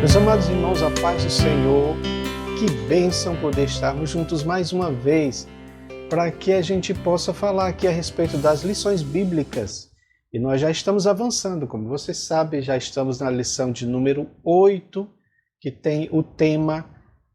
Meus amados irmãos, a paz do Senhor, que bênção poder estarmos juntos mais uma vez, para que a gente possa falar aqui a respeito das lições bíblicas. E nós já estamos avançando, como você sabe, já estamos na lição de número 8, que tem o tema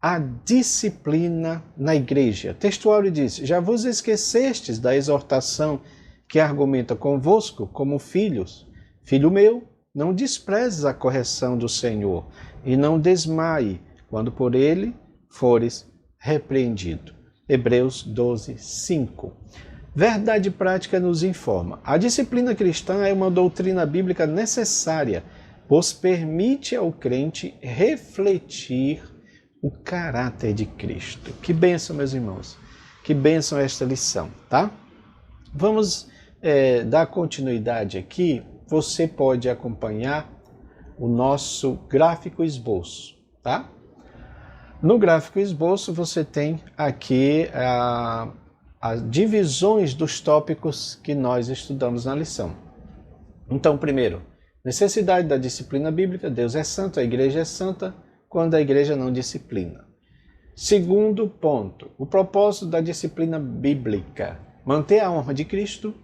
A Disciplina na Igreja. Textuário diz: já vos esquecestes da exortação que argumenta convosco como filhos? Filho meu, não desprezes a correção do Senhor, e não desmaie quando por ele fores repreendido. Hebreus 12, 5. Verdade prática nos informa: a disciplina cristã é uma doutrina bíblica necessária, pois permite ao crente refletir o caráter de Cristo. Que bênção, meus irmãos. Que bênção esta lição, tá? Vamos dar continuidade aqui. Você pode acompanhar o nosso gráfico esboço, tá? No gráfico esboço você tem aqui as divisões dos tópicos que nós estudamos na lição. Então, primeiro, necessidade da disciplina bíblica. Deus é santo, a igreja é santa quando a igreja não disciplina. Segundo ponto, o propósito da disciplina bíblica: manter a honra de Cristo,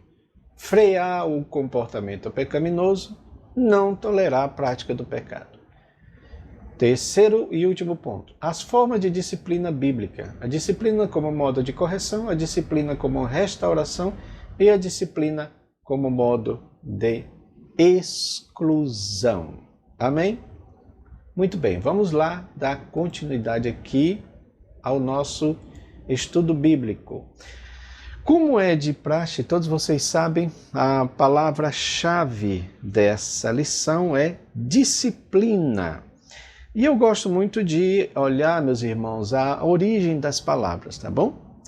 frear o comportamento pecaminoso, não tolerar a prática do pecado. Terceiro e último ponto, as formas de disciplina bíblica: a disciplina como modo de correção, a disciplina como restauração e a disciplina como modo de exclusão. Amém? Muito bem, vamos lá dar continuidade aqui ao nosso estudo bíblico. Como é de praxe, todos vocês sabem, a palavra-chave dessa lição é disciplina. E eu gosto muito de olhar, meus irmãos, a origem das palavras, tá bom?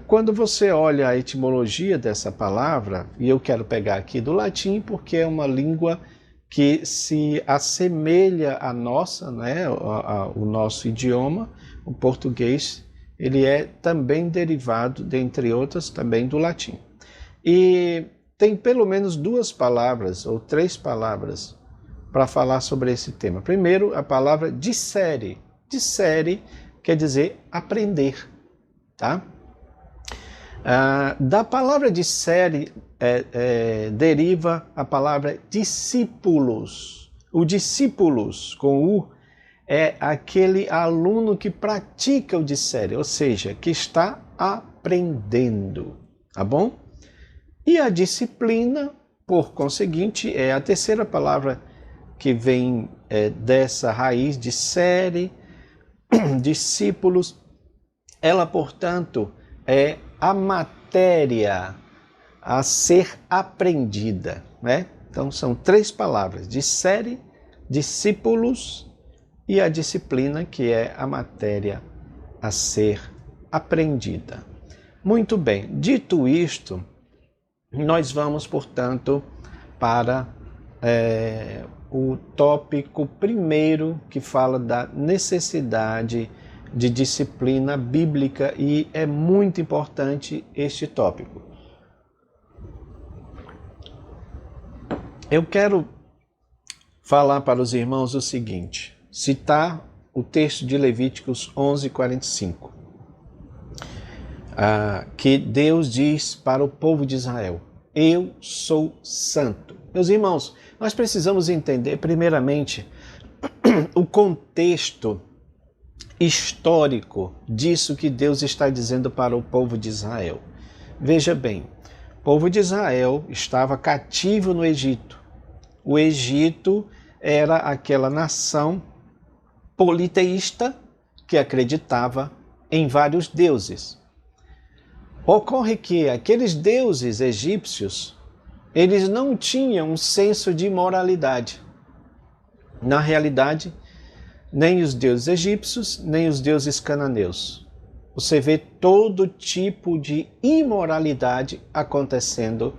Quando você olha a etimologia dessa palavra, e eu quero pegar aqui do latim, porque é uma língua que se assemelha à nossa, né? O nosso idioma, o português, ele é também derivado, dentre outras, também do latim. E tem pelo menos duas palavras, ou três palavras, para falar sobre esse tema. Primeiro, a palavra dissere. Dissere quer dizer aprender, tá? Da palavra dissere deriva a palavra discípulos. O discípulos, com U, é aquele aluno que pratica o dissere, ou seja, que está aprendendo, tá bom? E a disciplina, por conseguinte, é a terceira palavra que vem dessa raiz de série, discípulos. Ela, portanto, é a matéria a ser aprendida, né? Então são três palavras: dissere, discípulos e a disciplina, que é a matéria a ser aprendida. Muito bem, dito isto, nós vamos, portanto, para o tópico primeiro, que fala da necessidade de disciplina bíblica, e é muito importante este tópico. Eu quero falar para os irmãos o seguinte: citar o texto de Levíticos 11:45, que Deus diz para o povo de Israel: eu sou santo. Meus irmãos, nós precisamos entender primeiramente o contexto histórico disso que Deus está dizendo para o povo de Israel. Veja bem, o povo de Israel estava cativo no Egito. O Egito era aquela nação politeísta que acreditava em vários deuses. Ocorre que aqueles deuses egípcios, eles não tinham um senso de moralidade. Na realidade, nem os deuses egípcios, nem os deuses cananeus. Você vê todo tipo de imoralidade acontecendo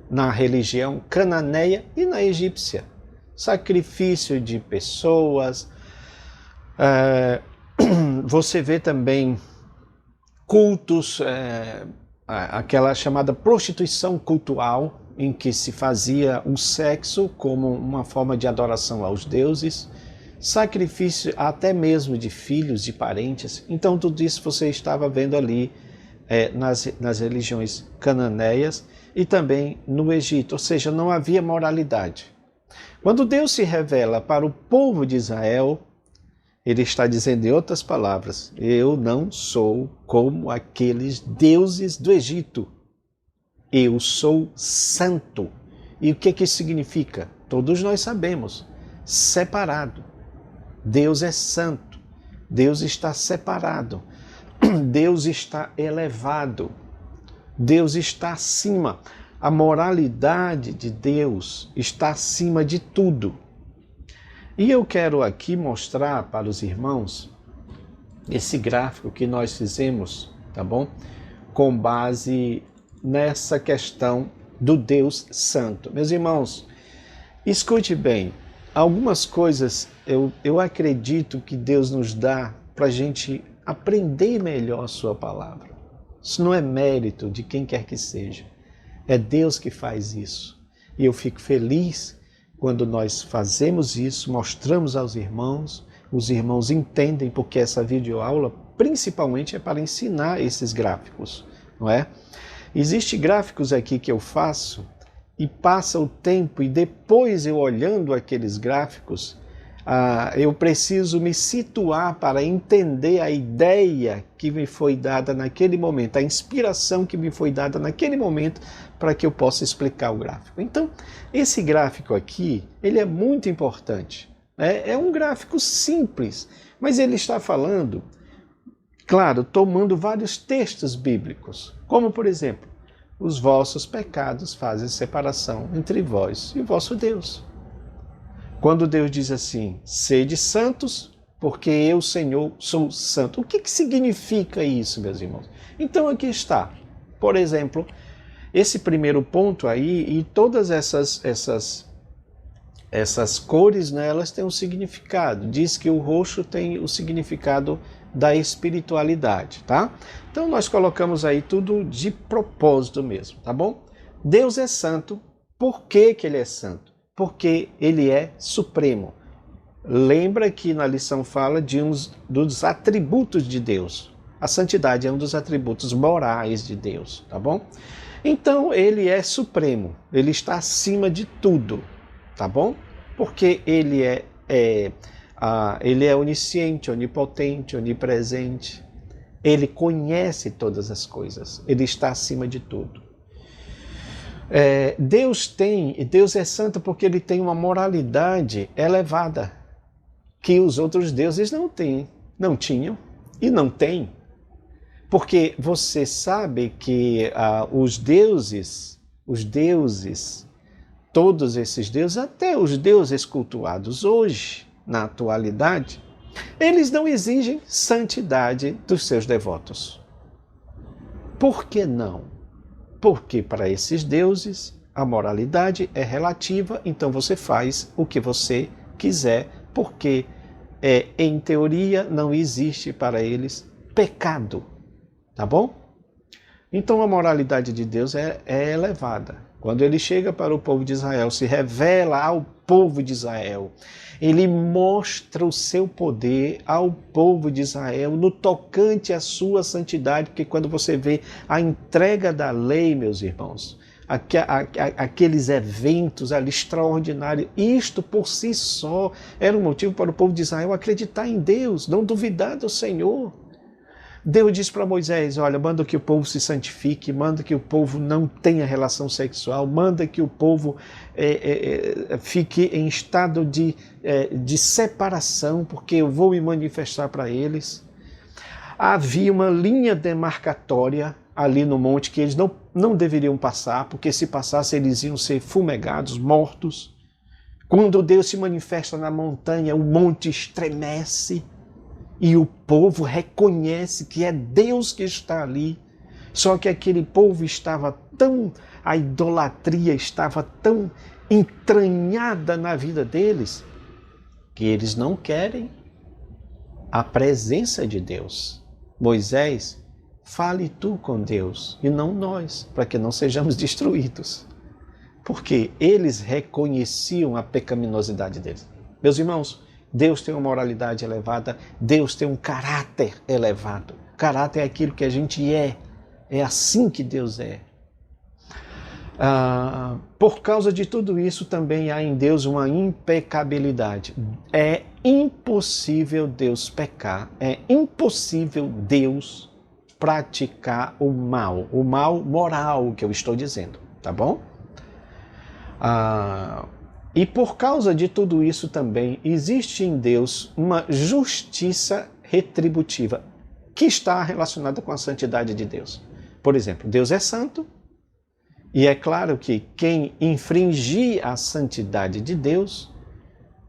na religião cananeia e na egípcia. Sacrifício de pessoas. Você vê também cultos, aquela chamada prostituição cultual, em que se fazia o sexo como uma forma de adoração aos deuses. sacrifício até mesmo de filhos, de parentes. Então tudo isso você estava vendo ali nas religiões cananeias e também no Egito, ou seja, não havia moralidade. Quando Deus se revela para o povo de Israel, ele está dizendo em outras palavras: eu não sou como aqueles deuses do Egito. Eu sou santo. E o que isso significa? Todos nós sabemos. Separado. Deus é santo. Deus está separado. Deus está elevado. Deus está acima. A moralidade de Deus está acima de tudo. E eu quero aqui mostrar para os irmãos esse gráfico que nós fizemos, tá bom? Com base nessa questão do Deus Santo. Meus irmãos, escute bem, algumas coisas eu acredito que Deus nos dá para a gente aprender melhor a sua palavra. Isso não é mérito de quem quer que seja. É Deus que faz isso. E eu fico feliz quando nós fazemos isso, mostramos aos irmãos, os irmãos entendem, porque essa videoaula principalmente é para ensinar esses gráficos, não é? Existem gráficos aqui que eu faço e passa o tempo e depois eu olhando aqueles gráficos, eu preciso me situar para entender a ideia que me foi dada naquele momento, a inspiração que me foi dada naquele momento para que eu possa explicar o gráfico. Então, esse gráfico aqui, ele é muito importante. É um gráfico simples, mas ele está falando, claro, tomando vários textos bíblicos, como por exemplo, os vossos pecados fazem separação entre vós e o vosso Deus. Quando Deus diz assim, sede santos, porque eu, Senhor, sou santo. O que significa isso, meus irmãos? Então aqui está, por exemplo, esse primeiro ponto aí, e todas essas cores, né, elas têm um significado. Diz que o roxo tem o significado da espiritualidade, tá? Então nós colocamos aí tudo de propósito mesmo, tá bom? Deus é santo. Por que ele é santo? Porque ele é supremo. Lembra que na lição fala de dos atributos de Deus. A santidade é um dos atributos morais de Deus, tá bom? Então ele é supremo, ele está acima de tudo, tá bom? Porque ele é onisciente, onipotente, onipresente. Ele conhece todas as coisas, ele está acima de tudo. Deus é santo porque ele tem uma moralidade elevada, que os outros deuses não tinham e não têm. Porque você sabe que os deuses, todos esses deuses, até os deuses cultuados hoje, na atualidade, eles não exigem santidade dos seus devotos. Por que não? Porque para esses deuses a moralidade é relativa, então você faz o que você quiser, porque em teoria não existe para eles pecado, tá bom? Então a moralidade de Deus é elevada. Quando ele chega para o povo de Israel, se revela ao povo de Israel, ele mostra o seu poder ao povo de Israel no tocante à sua santidade, porque quando você vê a entrega da lei, meus irmãos, aqueles eventos ali extraordinários, isto por si só era um motivo para o povo de Israel acreditar em Deus, não duvidar do Senhor. Deus diz para Moisés, olha, manda que o povo se santifique, manda que o povo não tenha relação sexual, manda que o povo fique em estado de separação, porque eu vou me manifestar para eles. Havia uma linha demarcatória ali no monte que eles não deveriam passar, porque se passassem eles iam ser fumegados, mortos. Quando Deus se manifesta na montanha, o monte estremece. E o povo reconhece que é Deus que está ali. Só que aquele povo a idolatria estava tão entranhada na vida deles, que eles não querem a presença de Deus. Moisés, fale tu com Deus e não nós, para que não sejamos destruídos. Porque eles reconheciam a pecaminosidade deles. Meus irmãos, Deus tem uma moralidade elevada, Deus tem um caráter elevado. Caráter é aquilo que a gente é assim que Deus é. Por causa de tudo isso, também há em Deus uma impecabilidade. É impossível Deus pecar, é impossível Deus praticar o mal moral que eu estou dizendo, tá bom? E por causa de tudo isso também, existe em Deus uma justiça retributiva que está relacionada com a santidade de Deus. Por exemplo, Deus é santo, e é claro que quem infringir a santidade de Deus,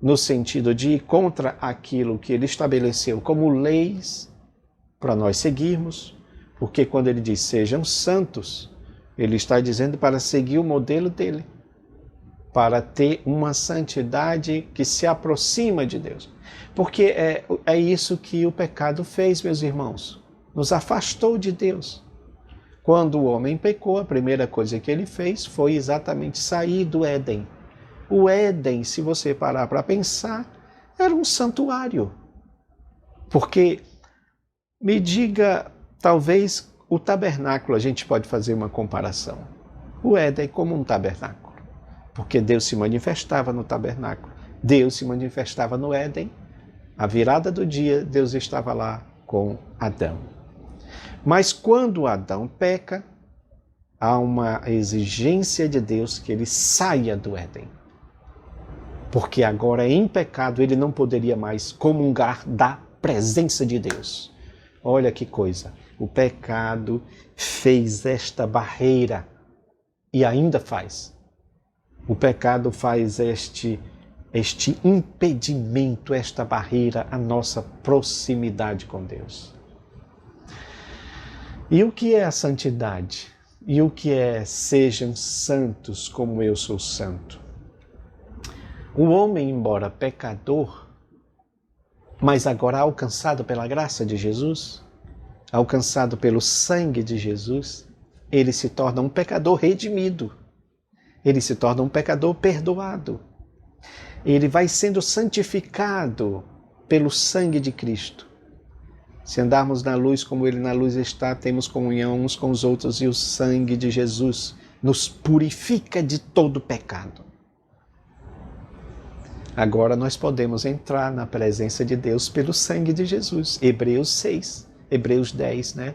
no sentido de ir contra aquilo que ele estabeleceu como leis para nós seguirmos, porque quando ele diz sejam santos, ele está dizendo para seguir o modelo dele, para ter uma santidade que se aproxima de Deus. Porque é isso que o pecado fez, meus irmãos, nos afastou de Deus. Quando o homem pecou, a primeira coisa que ele fez foi exatamente sair do Éden. O Éden, se você parar para pensar, era um santuário. Porque, me diga, talvez o tabernáculo, a gente pode fazer uma comparação. O Éden é como um tabernáculo, porque Deus se manifestava no tabernáculo. Deus se manifestava no Éden. À virada do dia, Deus estava lá com Adão. Mas quando Adão peca, há uma exigência de Deus que ele saia do Éden. Porque agora em pecado ele não poderia mais comungar da presença de Deus. Olha que coisa, o pecado fez esta barreira e ainda faz. O pecado faz este impedimento, esta barreira à nossa proximidade com Deus. E o que é a santidade? E o que é sejam santos como eu sou santo? O homem, embora pecador, mas agora alcançado pela graça de Jesus, alcançado pelo sangue de Jesus, ele se torna um pecador redimido. Ele se torna um pecador perdoado. Ele vai sendo santificado pelo sangue de Cristo. Se andarmos na luz como Ele na luz está, temos comunhão uns com os outros e o sangue de Jesus nos purifica de todo pecado. Agora nós podemos entrar na presença de Deus pelo sangue de Jesus. Hebreus 6, Hebreus 10, né?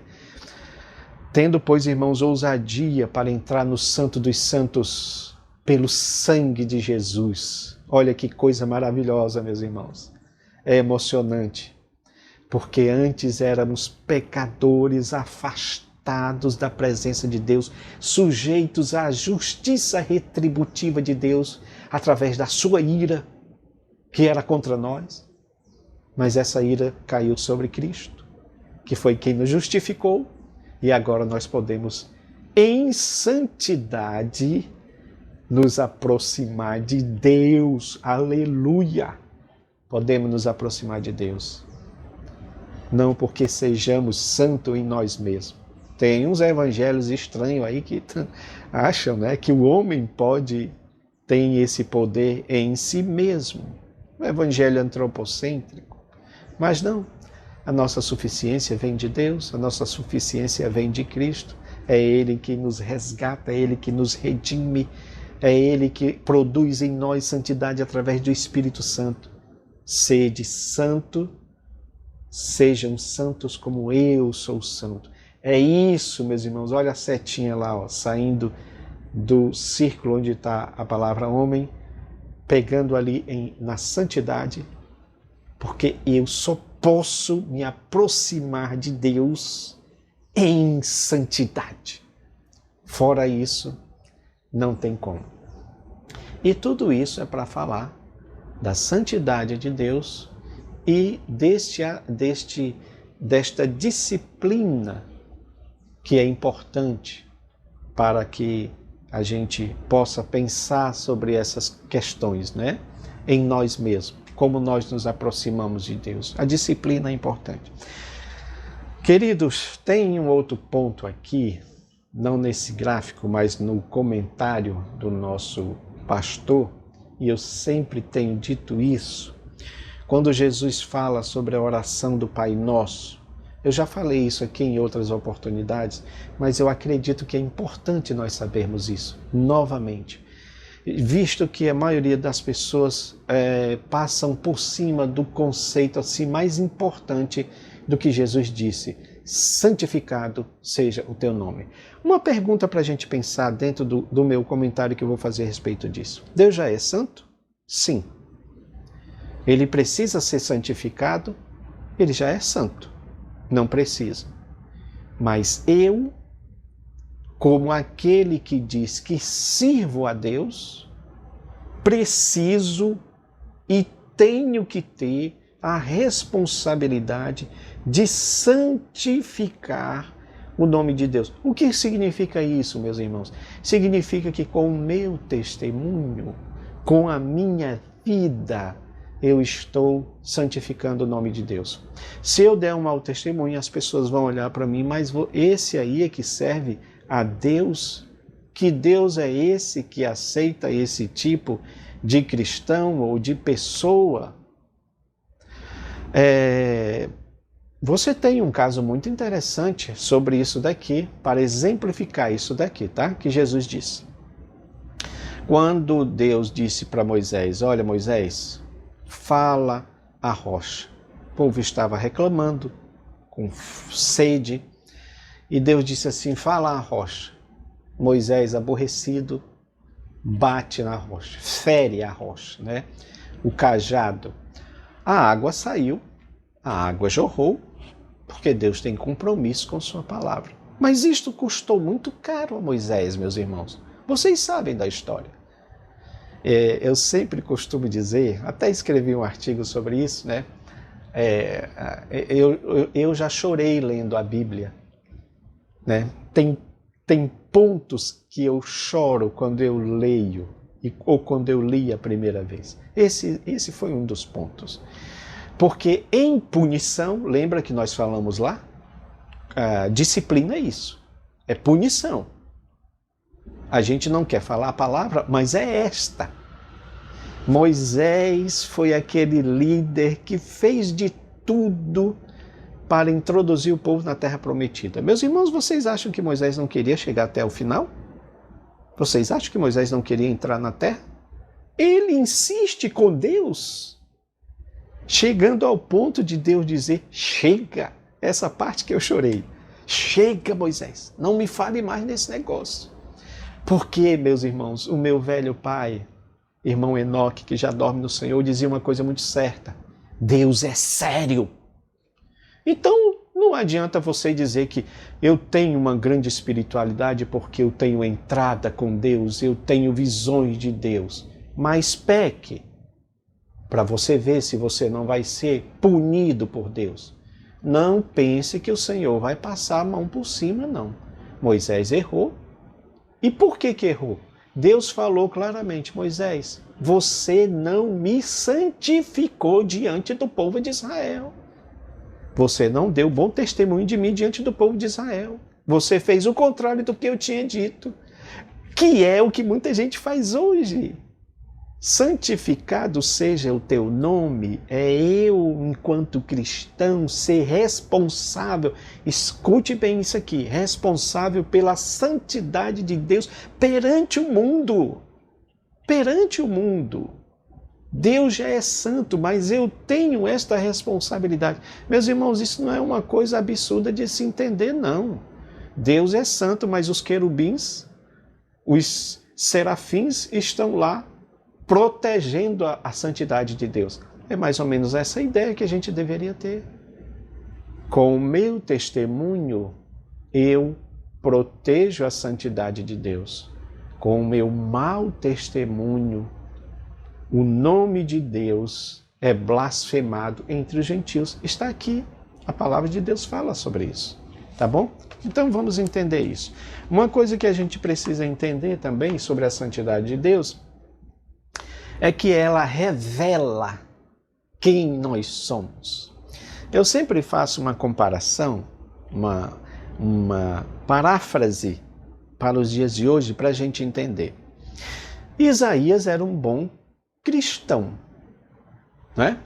Tendo, pois, irmãos, ousadia para entrar no Santo dos Santos pelo sangue de Jesus. Olha que coisa maravilhosa, meus irmãos. É emocionante. Porque antes éramos pecadores afastados da presença de Deus, sujeitos à justiça retributiva de Deus através da sua ira, que era contra nós. Mas essa ira caiu sobre Cristo, que foi quem nos justificou, e agora nós podemos, em santidade, nos aproximar de Deus. Aleluia! Podemos nos aproximar de Deus. Não porque sejamos santos em nós mesmos. Tem uns evangelhos estranhos aí que acham, né, que o homem tem esse poder em si mesmo. O evangelho antropocêntrico. Mas não. A nossa suficiência vem de Deus, a nossa suficiência vem de Cristo. É Ele que nos resgata, é Ele que nos redime, é Ele que produz em nós santidade através do Espírito Santo. Sede santo, sejam santos como eu sou santo. É isso, meus irmãos. Olha a setinha lá, ó, saindo do círculo onde está a palavra homem, pegando ali na santidade, porque eu só posso me aproximar de Deus em santidade. Fora isso, não tem como. E tudo isso é para falar da santidade de Deus e desta disciplina que é importante para que a gente possa pensar sobre essas questões, né? Em nós mesmos, como nós nos aproximamos de Deus. A disciplina é importante. Queridos, tem um outro ponto aqui, não nesse gráfico, mas no comentário do nosso pastor, e eu sempre tenho dito isso. Quando Jesus fala sobre a oração do Pai Nosso, eu já falei isso aqui em outras oportunidades, mas eu acredito que é importante nós sabermos isso novamente, visto que a maioria das pessoas passam por cima do conceito assim mais importante do que Jesus disse: santificado seja o teu nome. Uma pergunta para a gente pensar dentro do meu comentário que eu vou fazer a respeito disso. Deus já é santo? Sim. Ele precisa ser santificado? Ele já é santo. Não precisa. Mas eu, como aquele que diz que sirvo a Deus, preciso e tenho que ter a responsabilidade de santificar o nome de Deus. O que significa isso, meus irmãos? Significa que com o meu testemunho, com a minha vida, eu estou santificando o nome de Deus. Se eu der um mau testemunho, as pessoas vão olhar para mim, mas esse aí é que serve a Deus? Que Deus é esse que aceita esse tipo de cristão ou de pessoa? Você tem um caso muito interessante sobre isso daqui, para exemplificar isso daqui, tá? Que Jesus disse. Quando Deus disse para Moisés: olha, Moisés, fala a rocha. O povo estava reclamando, com sede, e Deus disse assim: fala a rocha. Moisés, aborrecido, bate na rocha, fere a rocha, né? O cajado. A água saiu, a água jorrou, porque Deus tem compromisso com sua palavra. Mas isto custou muito caro a Moisés, meus irmãos. Vocês sabem da história. Eu sempre costumo dizer, até escrevi um artigo sobre isso, né? Eu já chorei lendo a Bíblia, né? Tem pontos que eu choro quando eu leio, ou quando eu li a primeira vez. Esse foi um dos pontos. Porque em punição, lembra que nós falamos lá? Disciplina é isso, é punição. A gente não quer falar a palavra, mas é esta. Moisés foi aquele líder que fez de tudo para introduzir o povo na terra prometida. Meus irmãos, vocês acham que Moisés não queria chegar até o final? Vocês acham que Moisés não queria entrar na terra? Ele insiste com Deus, chegando ao ponto de Deus dizer: chega, essa parte que eu chorei. Chega, Moisés, não me fale mais nesse negócio. Porque, meus irmãos, o meu velho pai, irmão Enoque, que já dorme no Senhor, dizia uma coisa muito certa: Deus é sério. Então, não adianta você dizer que eu tenho uma grande espiritualidade porque eu tenho entrada com Deus, eu tenho visões de Deus. Mas peque, para você ver se você não vai ser punido por Deus. Não pense que o Senhor vai passar a mão por cima, não. Moisés errou. E por que errou? Deus falou claramente: Moisés, você não me santificou diante do povo de Israel. Você não deu bom testemunho de mim diante do povo de Israel. Você fez o contrário do que eu tinha dito, que é o que muita gente faz hoje. Santificado seja o teu nome, é eu, enquanto cristão, ser responsável, escute bem isso aqui, responsável pela santidade de Deus perante o mundo. Perante o mundo. Deus já é santo, mas eu tenho esta responsabilidade. Meus irmãos, isso não é uma coisa absurda de se entender, não. Deus é santo, mas os querubins, os serafins estão lá protegendo a santidade de Deus. É mais ou menos essa ideia que a gente deveria ter. Com o meu testemunho, eu protejo a santidade de Deus. Com o meu mau testemunho, o nome de Deus é blasfemado entre os gentios. Está aqui, a palavra de Deus fala sobre isso. Tá bom? Então vamos entender isso. Uma coisa que a gente precisa entender também sobre a santidade de Deus é que ela revela quem nós somos. Eu sempre faço uma comparação, uma paráfrase para os dias de hoje para a gente entender. Isaías era um bom cristão, né?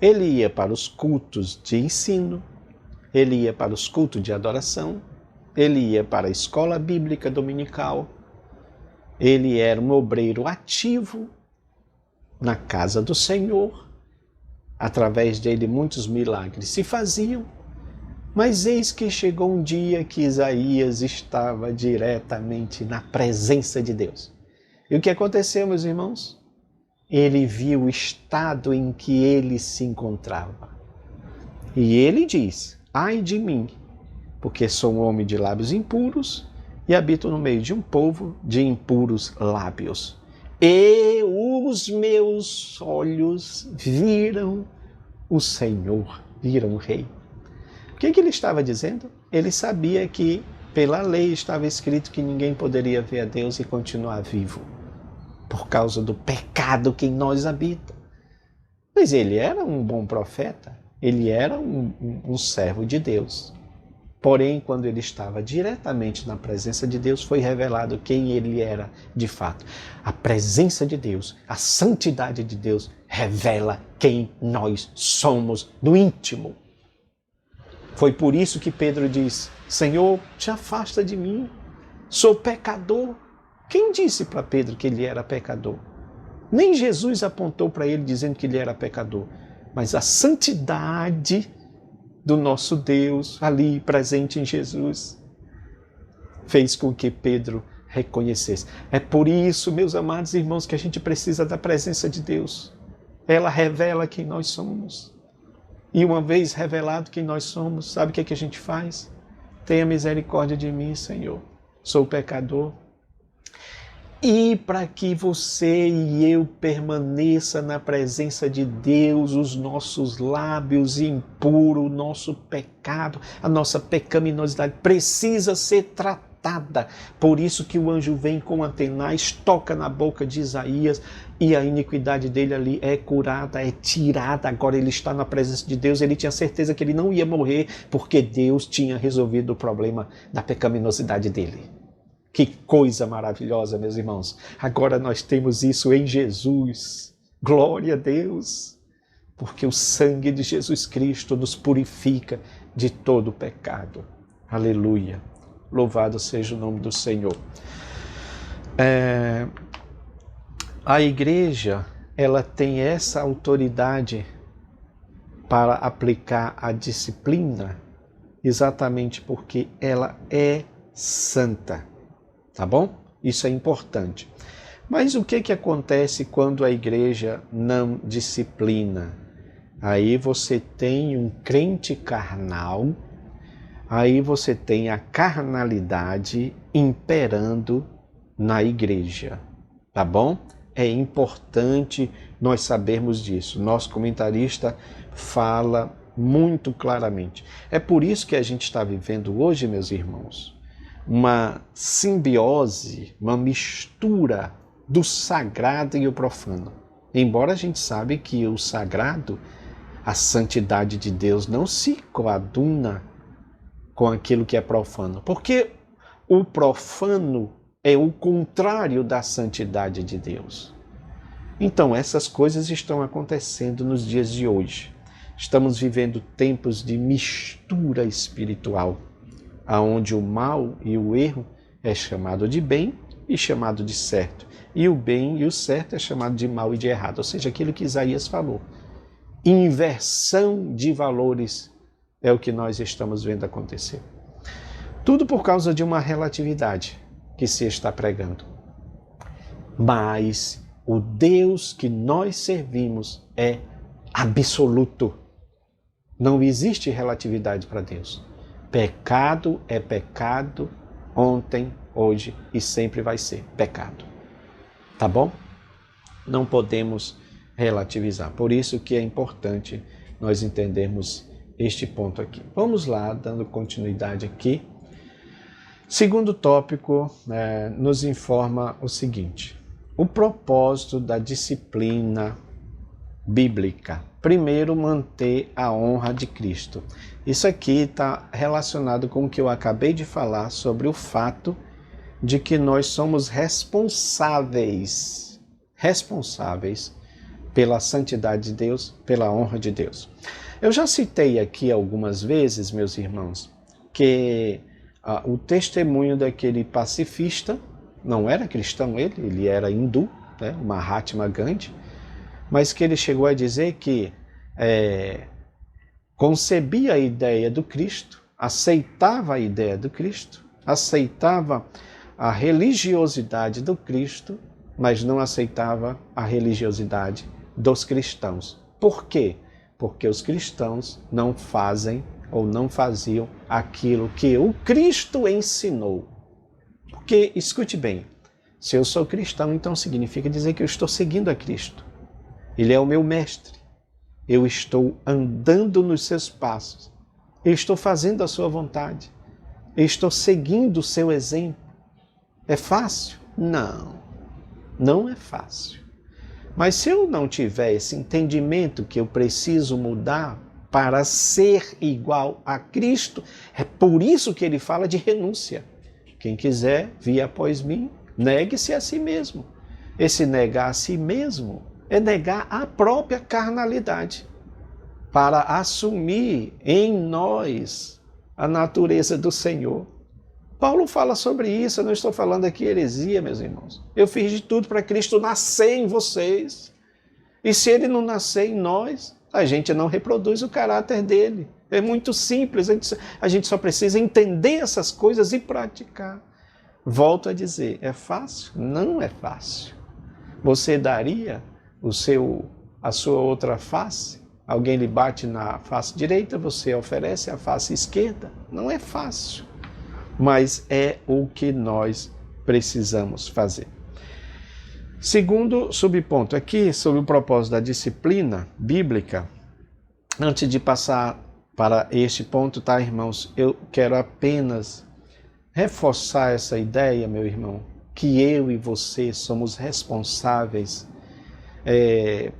Ele ia para os cultos de ensino, ele ia para os cultos de adoração, ele ia para a escola bíblica dominical, ele era um obreiro ativo na casa do Senhor. Através dele muitos milagres se faziam. Mas eis que chegou um dia que Isaías estava diretamente na presença de Deus. E o que aconteceu, meus irmãos? Ele viu o estado em que ele se encontrava. E ele diz: ai de mim, porque sou um homem de lábios impuros e habito no meio de um povo de impuros lábios. E os meus olhos viram o Senhor, viram o Rei. O que ele estava dizendo? Ele sabia que pela lei estava escrito que ninguém poderia ver a Deus e continuar vivo, por causa do pecado que em nós habita. Mas ele era um bom profeta, ele era um servo de Deus. Porém, quando ele estava diretamente na presença de Deus, foi revelado quem ele era de fato. A presença de Deus, a santidade de Deus, revela quem nós somos no íntimo. Foi por isso que Pedro diz: Senhor, te afasta de mim, sou pecador. Quem disse para Pedro que ele era pecador? Nem Jesus apontou para ele dizendo que ele era pecador, mas a santidade do nosso Deus ali presente em Jesus fez com que Pedro reconhecesse. É por isso, meus amados irmãos, que a gente precisa da presença de Deus. Ela revela quem nós somos. E uma vez revelado quem nós somos, sabe o que a gente faz? Tenha misericórdia de mim, Senhor. Sou pecador. E para que você e eu permaneça na presença de Deus, os nossos lábios impuros, o nosso pecado, a nossa pecaminosidade precisa ser tratada. Por isso que o anjo vem com antenais, toca na boca de Isaías e a iniquidade dele ali é curada, é tirada. Agora ele está na presença de Deus, ele tinha certeza que ele não ia morrer porque Deus tinha resolvido o problema da pecaminosidade dele. Que coisa maravilhosa, meus irmãos. Agora nós temos isso em Jesus. Glória a Deus. Porque o sangue de Jesus Cristo nos purifica de todo o pecado. Aleluia. Louvado seja o nome do Senhor. A igreja, ela tem essa autoridade para aplicar a disciplina exatamente porque ela é santa. Tá bom? Isso é importante. Mas o que acontece quando a igreja não disciplina? Aí você tem um crente carnal, aí você tem a carnalidade imperando na igreja. Tá bom? É importante nós sabermos disso. Nosso comentarista fala muito claramente. É por isso que a gente está vivendo hoje, meus irmãos, uma simbiose, uma mistura do sagrado e o profano. Embora a gente sabe que o sagrado, a santidade de Deus, não se coaduna com aquilo que é profano, porque o profano é o contrário da santidade de Deus. Então, essas coisas estão acontecendo nos dias de hoje. Estamos vivendo tempos de mistura espiritual, onde o mal e o erro é chamado de bem e chamado de certo. E o bem e o certo é chamado de mal e de errado. Ou seja, aquilo que Isaías falou. Inversão de valores é o que nós estamos vendo acontecer. Tudo por causa de uma relatividade que se está pregando. Mas o Deus que nós servimos é absoluto. Não existe relatividade para Deus. Pecado é pecado, ontem, hoje e sempre vai ser pecado. Tá bom? Não podemos relativizar. Por isso que é importante nós entendermos este ponto aqui. Vamos lá, dando continuidade aqui. Segundo tópico, nos informa o seguinte: o propósito da disciplina bíblica. Primeiro, manter a honra de Cristo. Isso aqui está relacionado com o que eu acabei de falar sobre o fato de que nós somos responsáveis pela santidade de Deus, pela honra de Deus. Eu já citei aqui algumas vezes, meus irmãos, que o testemunho daquele pacifista, não era cristão ele era hindu, né, o Mahatma Gandhi, mas que ele chegou a dizer que concebia a ideia do Cristo, aceitava a ideia do Cristo, aceitava a religiosidade do Cristo, mas não aceitava a religiosidade dos cristãos. Por quê? Porque os cristãos não fazem ou não faziam aquilo que o Cristo ensinou. Porque, escute bem, se eu sou cristão, então significa dizer que eu estou seguindo a Cristo. Ele é o meu mestre. Eu estou andando nos seus passos. Eu estou fazendo a sua vontade. Eu estou seguindo o seu exemplo. É fácil? Não, não é fácil. Mas se eu não tiver esse entendimento que eu preciso mudar para ser igual a Cristo, é por isso que ele fala de renúncia. Quem quiser vir após mim, negue-se a si mesmo. Esse negar a si mesmo é negar a própria carnalidade, para assumir em nós a natureza do Senhor. Paulo fala sobre isso, eu não estou falando aqui heresia, meus irmãos. Eu fiz de tudo para Cristo nascer em vocês. E se ele não nascer em nós, a gente não reproduz o caráter dele. É muito simples, a gente só precisa entender essas coisas e praticar. Volto a dizer, é fácil? Não é fácil. Você daria a sua outra face? Alguém lhe bate na face direita, você oferece a face esquerda? Não é fácil. Mas é o que nós precisamos fazer. Segundo subponto aqui, sobre o propósito da disciplina bíblica, antes de passar para este ponto, tá, irmãos? Eu quero apenas reforçar essa ideia, meu irmão, que eu e você somos responsáveis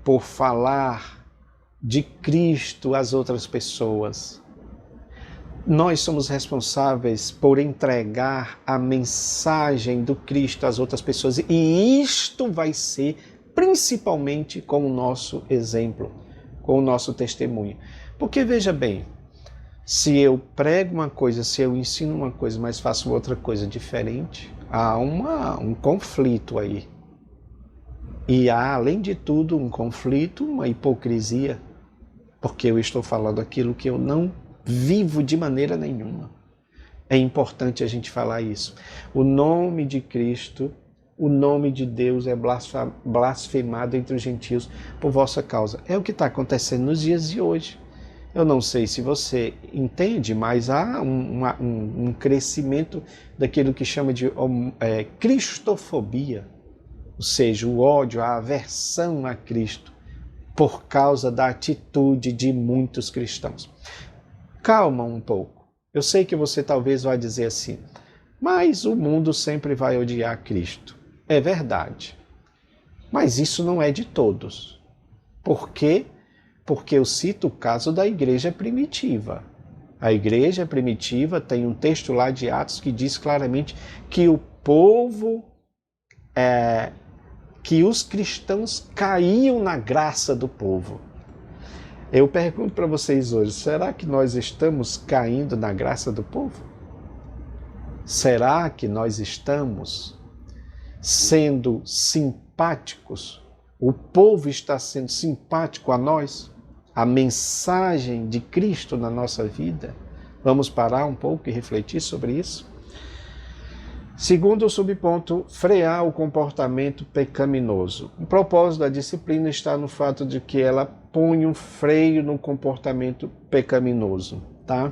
por falar de Cristo às outras pessoas. Nós somos responsáveis por entregar a mensagem do Cristo às outras pessoas. E isto vai ser principalmente com o nosso exemplo, com o nosso testemunho. Porque veja bem, se eu prego uma coisa, se eu ensino uma coisa, mas faço outra coisa diferente, há um conflito aí. E há, além de tudo, um conflito, uma hipocrisia, porque eu estou falando aquilo que eu não vivo de maneira nenhuma. É importante a gente falar isso. O nome de Cristo, o nome de Deus é blasfemado entre os gentios por vossa causa. É o que está acontecendo nos dias de hoje. Eu não sei se você entende, mas há um crescimento daquilo que chama de cristofobia, ou seja, o ódio, a aversão a Cristo, por causa da atitude de muitos cristãos. Calma um pouco. Eu sei que você talvez vai dizer assim, mas o mundo sempre vai odiar Cristo. É verdade. Mas isso não é de todos. Por quê? Porque eu cito o caso da igreja primitiva. A igreja primitiva tem um texto lá de Atos que diz claramente que o povo, que os cristãos caíam na graça do povo. Eu pergunto para vocês hoje, será que nós estamos caindo na graça do povo? Será que nós estamos sendo simpáticos? O povo está sendo simpático a nós? A mensagem de Cristo na nossa vida? Vamos parar um pouco e refletir sobre isso? Segundo o subponto, frear o comportamento pecaminoso. O propósito da disciplina está no fato de que ela põe um freio no comportamento pecaminoso, tá?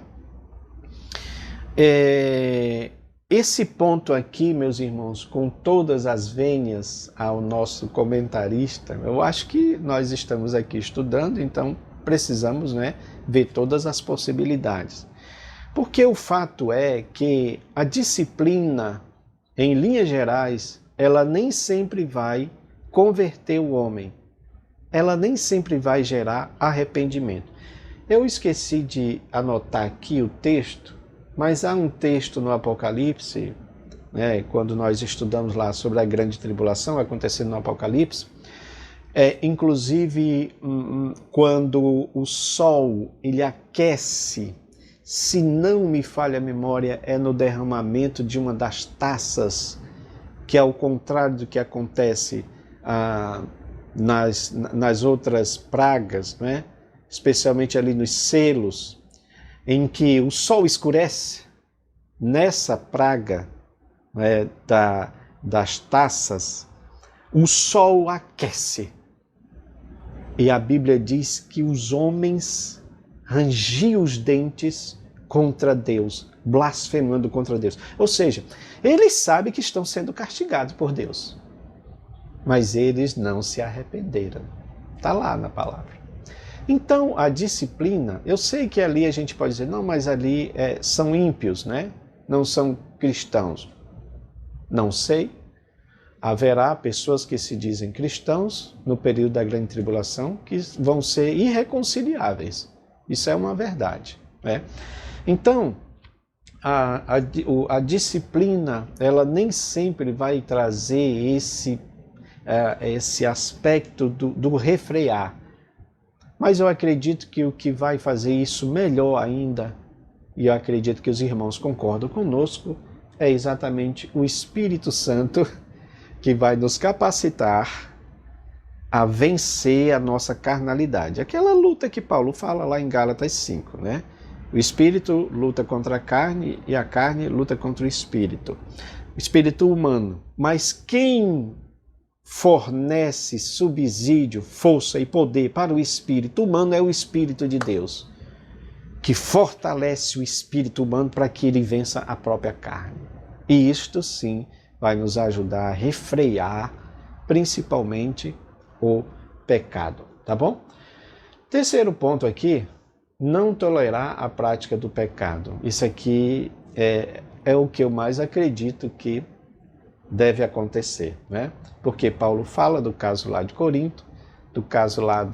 Esse ponto aqui, meus irmãos, com todas as vênias ao nosso comentarista, eu acho que nós estamos aqui estudando, então precisamos, ver todas as possibilidades. Porque o fato é que a disciplina, em linhas gerais, ela nem sempre vai converter o homem. Ela nem sempre vai gerar arrependimento. Eu esqueci de anotar aqui o texto, mas há um texto no Apocalipse, quando nós estudamos lá sobre a grande tribulação acontecendo no Apocalipse, Inclusive, quando o sol ele aquece, se não me falha a memória, é no derramamento de uma das taças, que é ao contrário do que acontece nas outras pragas, né? Especialmente ali nos selos, em que o sol escurece. Nessa praga, né, das taças, o sol aquece. E a Bíblia diz que os homens rangiam os dentes contra Deus, blasfemando contra Deus. Ou seja, eles sabem que estão sendo castigados por Deus, mas eles não se arrependeram. Está lá na palavra. Então, a disciplina, eu sei que ali a gente pode dizer, não, mas ali são ímpios, né? Não são cristãos. Não sei. Haverá pessoas que se dizem cristãos no período da grande tribulação que vão ser irreconciliáveis. Isso é uma verdade, né? Então, a disciplina, ela nem sempre vai trazer esse aspecto do refrear. Mas eu acredito que o que vai fazer isso melhor ainda, e eu acredito que os irmãos concordam conosco, é exatamente o Espírito Santo que vai nos capacitar a vencer a nossa carnalidade. Aquela luta que Paulo fala lá em Gálatas 5, né? O Espírito luta contra a carne e a carne luta contra o Espírito. O Espírito humano. Mas quem fornece subsídio, força e poder para o Espírito humano é o Espírito de Deus, que fortalece o espírito humano para que ele vença a própria carne. E isto sim vai nos ajudar a refrear principalmente o pecado, tá bom? Terceiro ponto aqui, não tolerar a prática do pecado. Isso aqui é o que eu mais acredito que deve acontecer, né? Porque Paulo fala do caso lá de Corinto, do caso lá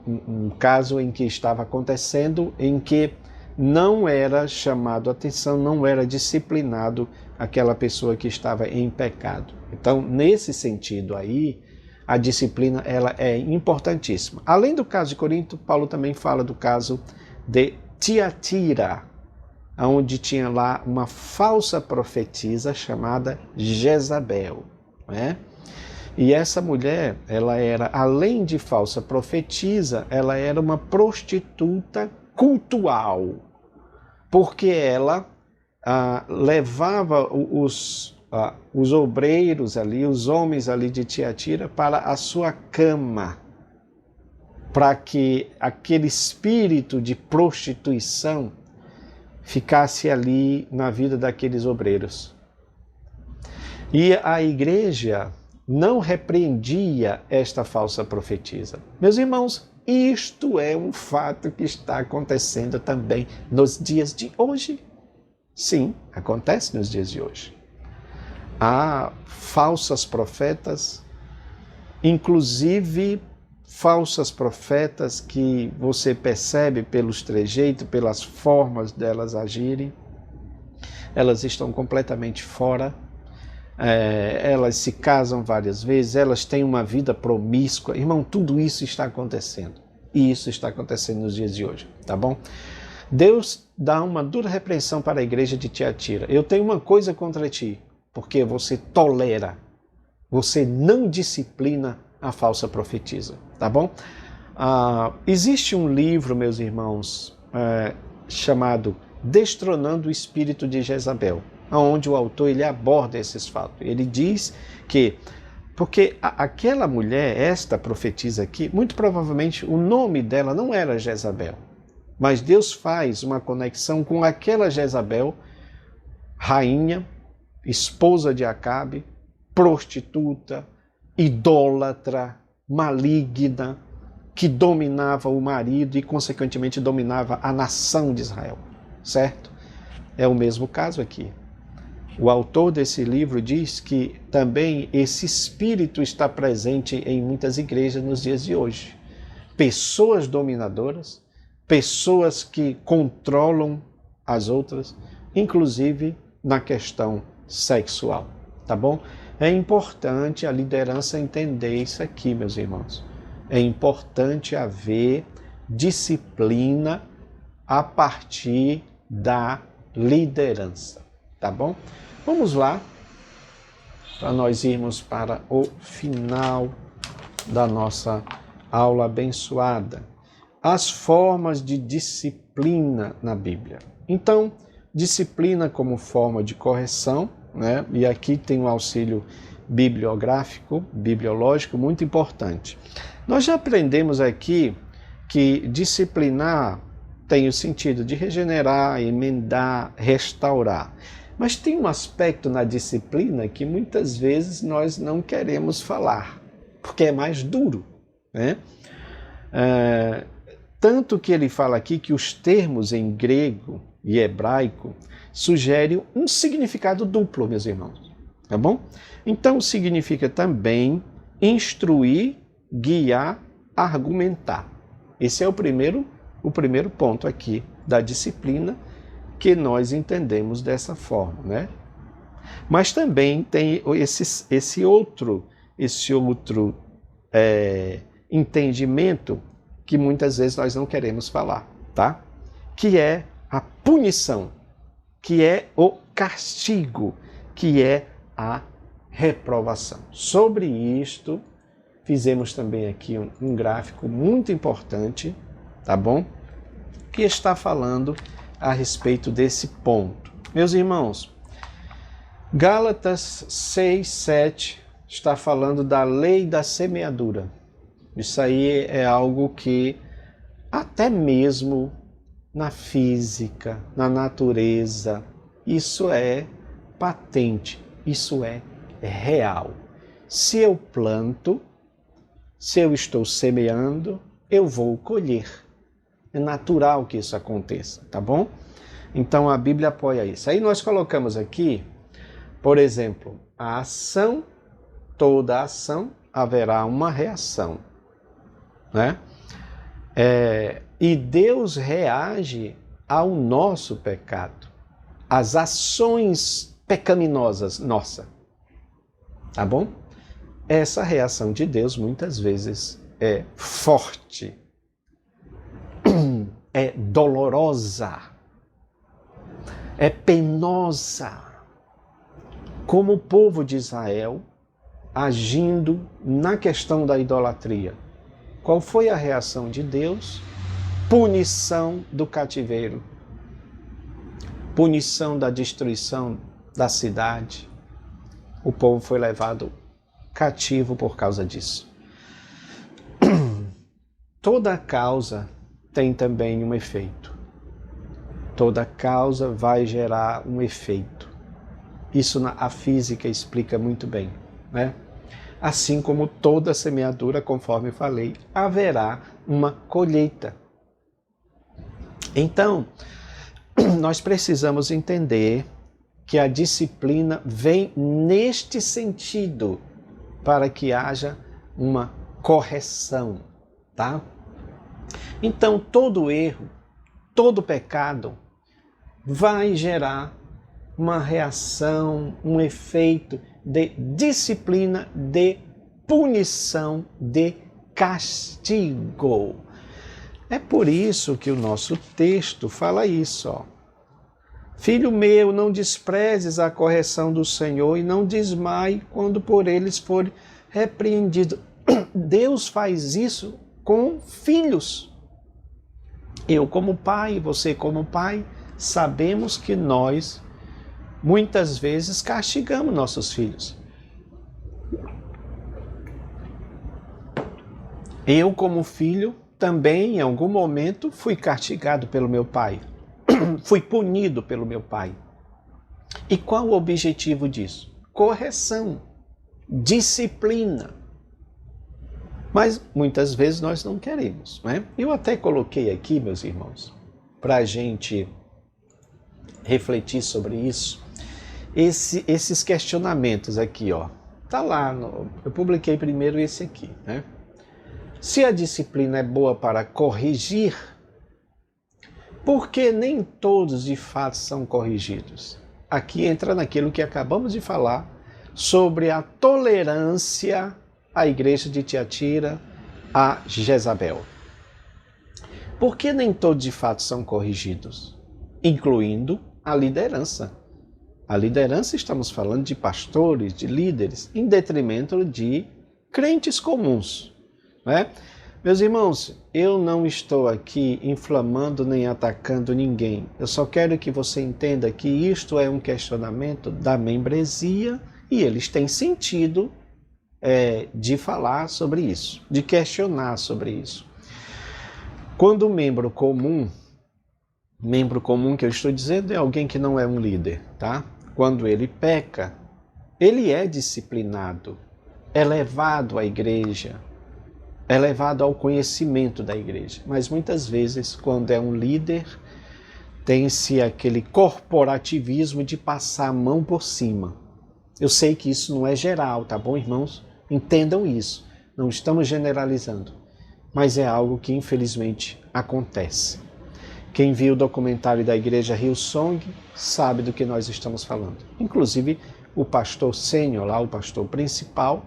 um caso em que estava acontecendo, em que não era chamado a atenção, não era disciplinado aquela pessoa que estava em pecado. Então, nesse sentido aí, a disciplina ela é importantíssima. Além do caso de Corinto, Paulo também fala do caso de Tiatira, onde tinha lá uma falsa profetisa chamada Jezabel, né? E essa mulher, ela era, além de falsa profetisa, ela era uma prostituta cultual, porque ela levava os obreiros ali, os homens ali de Tiatira, para a sua cama, para que aquele espírito de prostituição ficasse ali na vida daqueles obreiros. E a igreja não repreendia esta falsa profetisa. Meus irmãos, isto é um fato que está acontecendo também nos dias de hoje. Sim, acontece nos dias de hoje. Há falsas profetas, inclusive falsas profetas que você percebe pelos trejeitos, pelas formas delas agirem. Elas estão completamente fora. Elas se casam várias vezes, elas têm uma vida promíscua. Irmão, tudo isso está acontecendo. E isso está acontecendo nos dias de hoje, tá bom? Deus dá uma dura repreensão para a igreja de Tiatira. Eu tenho uma coisa contra ti, porque você tolera, você não disciplina a falsa profetisa, tá bom? Existe um livro, meus irmãos, chamado Destronando o Espírito de Jezabel, onde o autor ele aborda esses fatos. Ele diz que, porque aquela mulher, esta profetisa aqui, muito provavelmente o nome dela não era Jezabel, mas Deus faz uma conexão com aquela Jezabel, rainha, esposa de Acabe, prostituta, idólatra, maligna, que dominava o marido e, consequentemente, dominava a nação de Israel, certo? É o mesmo caso aqui. O autor desse livro diz que também esse espírito está presente em muitas igrejas nos dias de hoje. Pessoas dominadoras, pessoas que controlam as outras, inclusive na questão sexual, tá bom? É importante a liderança entender isso aqui, meus irmãos. É importante haver disciplina a partir da liderança, tá bom? Vamos lá, para nós irmos para o final da nossa aula abençoada. As formas de disciplina na Bíblia. Então, disciplina como forma de correção, né? E aqui tem um auxílio bibliológico muito importante. Nós já aprendemos aqui que disciplinar tem o sentido de regenerar, emendar, restaurar. Mas tem um aspecto na disciplina que muitas vezes nós não queremos falar, porque é mais duro, né? Tanto que ele fala aqui que os termos em grego e hebraico sugerem um significado duplo, meus irmãos, tá bom? Então significa também instruir, guiar, argumentar. Esse é o primeiro ponto aqui da disciplina que nós entendemos dessa forma, né? Mas também tem esse outro entendimento que muitas vezes nós não queremos falar, tá? Que é a punição, que é o castigo, que é a reprovação. Sobre isto, fizemos também aqui um gráfico muito importante, tá bom? Que está falando a respeito desse ponto. Meus irmãos, Gálatas 6:7 está falando da lei da semeadura. Isso aí é algo que até mesmo na física, na natureza, isso é patente, isso é real. Se eu planto, se eu estou semeando, eu vou colher. É natural que isso aconteça, tá bom? Então a Bíblia apoia isso. Aí nós colocamos aqui, por exemplo, a ação, toda ação haverá uma reação, né? E Deus reage ao nosso pecado, às ações pecaminosas nossa, tá bom? Essa reação de Deus muitas vezes é forte, é dolorosa, é penosa, como o povo de Israel agindo na questão da idolatria. Qual foi a reação de Deus? Punição do cativeiro, punição da destruição da cidade. O povo foi levado cativo por causa disso. Toda causa tem também um efeito. Toda causa vai gerar um efeito. Isso a física explica muito bem, né? Assim como toda semeadura, conforme falei, haverá uma colheita. Então, nós precisamos entender que a disciplina vem neste sentido, para que haja uma correção, tá? Então, todo erro, todo pecado vai gerar uma reação, um efeito de disciplina, de punição, de castigo. É por isso que o nosso texto fala isso, ó. Filho meu, não desprezes a correção do Senhor e não desmaie quando por eles for repreendido. Deus faz isso com filhos. Eu como pai, você como pai, sabemos que nós muitas vezes castigamos nossos filhos. Eu como filho também em algum momento fui castigado pelo meu pai. Fui punido pelo meu pai. E qual o objetivo disso? Correção, disciplina. Mas muitas vezes nós não queremos, né? Eu até coloquei aqui, meus irmãos, para a gente refletir sobre isso, esses questionamentos aqui, ó. Tá lá, eu publiquei primeiro esse aqui, né? Se a disciplina é boa para corrigir, por que nem todos de fato são corrigidos? Aqui entra naquilo que acabamos de falar sobre a tolerância à igreja de Tiatira a Jezabel. Por que nem todos de fato são corrigidos? Incluindo a liderança. A liderança, estamos falando de pastores, de líderes, em detrimento de crentes comuns, né? Meus irmãos, eu não estou aqui inflamando nem atacando ninguém. Eu só quero que você entenda que isto é um questionamento da membresia e eles têm sentido de falar sobre isso, de questionar sobre isso. Quando o membro comum que eu estou dizendo é alguém que não é um líder, tá? Quando ele peca, ele é disciplinado, é levado à igreja, é levado ao conhecimento da igreja. Mas muitas vezes, quando é um líder, tem-se aquele corporativismo de passar a mão por cima. Eu sei que isso não é geral, tá bom, irmãos? Entendam isso. Não estamos generalizando. Mas é algo que, infelizmente, acontece. Quem viu o documentário da igreja Hillsong sabe do que nós estamos falando. Inclusive, o pastor sênior lá, o pastor principal,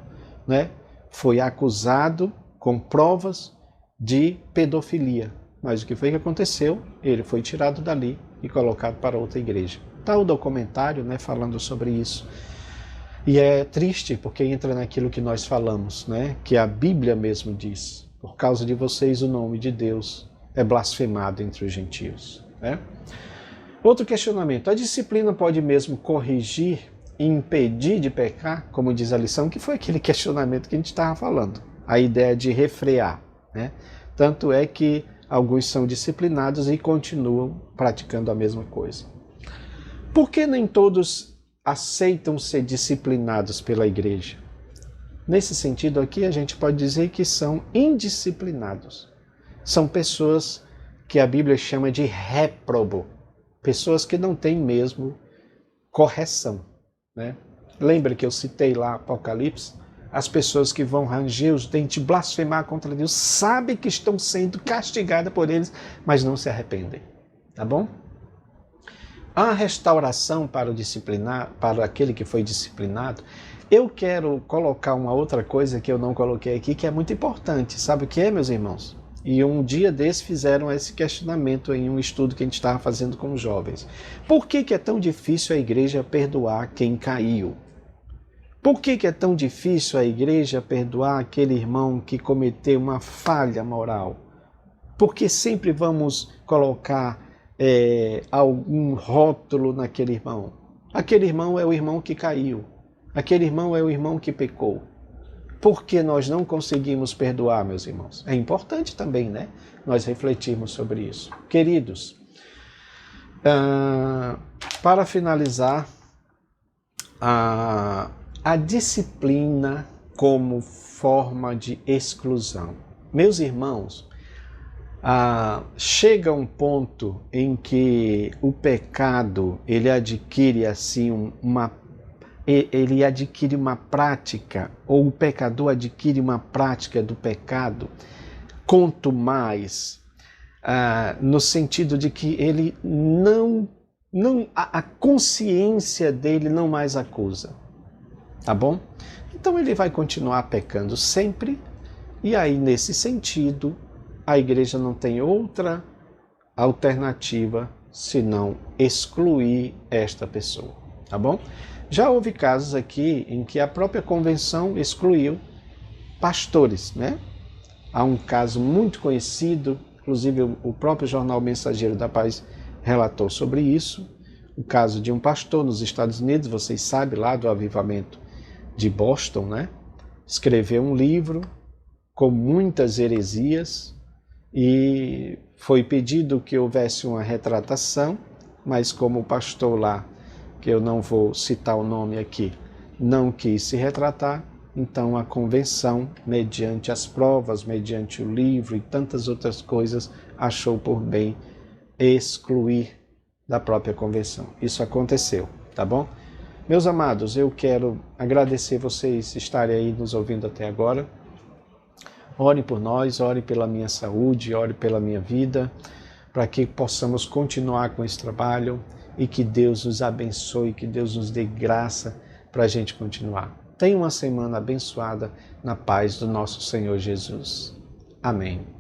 né, foi acusado com provas de pedofilia. Mas o que foi que aconteceu? Ele foi tirado dali e colocado para outra igreja. Está o documentário, né, falando sobre isso. E é triste porque entra naquilo que nós falamos, né, que a Bíblia mesmo diz. Por causa de vocês, o nome de Deus é blasfemado entre os gentios, né? Outro questionamento. A disciplina pode mesmo corrigir e impedir de pecar, como diz a lição, que foi aquele questionamento que a gente estava falando. A ideia de refrear, né? Tanto é que alguns são disciplinados e continuam praticando a mesma coisa. Por que nem todos aceitam ser disciplinados pela igreja? Nesse sentido aqui, a gente pode dizer que são indisciplinados. São pessoas que a Bíblia chama de réprobo, pessoas que não têm mesmo correção, né? Lembra que eu citei lá Apocalipse? As pessoas que vão ranger os dentes, blasfemar contra Deus, sabem que estão sendo castigadas por eles, mas não se arrependem, tá bom? A restauração para aquele que foi disciplinado. Eu quero colocar uma outra coisa que eu não coloquei aqui, que é muito importante. Sabe o que é, meus irmãos? E um dia desses fizeram esse questionamento em um estudo que a gente estava fazendo com os jovens. Por que é tão difícil a igreja perdoar quem caiu? Por que é tão difícil a igreja perdoar aquele irmão que cometeu uma falha moral? Porque sempre vamos colocar algum rótulo naquele irmão. Aquele irmão é o irmão que caiu. Aquele irmão é o irmão que pecou. Por que nós não conseguimos perdoar, meus irmãos? É importante também, né? Nós refletirmos sobre isso. Queridos, para finalizar, a disciplina como forma de exclusão. Meus irmãos, chega um ponto em que o pecado ele adquire assim ele adquire uma prática, ou o pecador adquire uma prática do pecado, quanto mais, no sentido de que ele a consciência dele não mais acusa, tá bom? Então ele vai continuar pecando sempre, e aí nesse sentido, a igreja não tem outra alternativa senão excluir esta pessoa, tá bom? Já houve casos aqui em que a própria convenção excluiu pastores, né? Há um caso muito conhecido, inclusive o próprio jornal Mensageiro da Paz relatou sobre isso, o caso de um pastor nos Estados Unidos, vocês sabem lá do avivamento de Boston, né? Escreveu um livro com muitas heresias e foi pedido que houvesse uma retratação, mas como o pastor lá, que eu não vou citar o nome aqui, não quis se retratar, então a convenção, mediante as provas, mediante o livro e tantas outras coisas, achou por bem excluir da própria convenção. Isso aconteceu, tá bom? Meus amados, eu quero agradecer vocês estarem aí nos ouvindo até agora. Ore por nós, ore pela minha saúde, ore pela minha vida, para que possamos continuar com esse trabalho, e que Deus nos abençoe, que Deus nos dê graça para a gente continuar. Tenha uma semana abençoada na paz do nosso Senhor Jesus. Amém.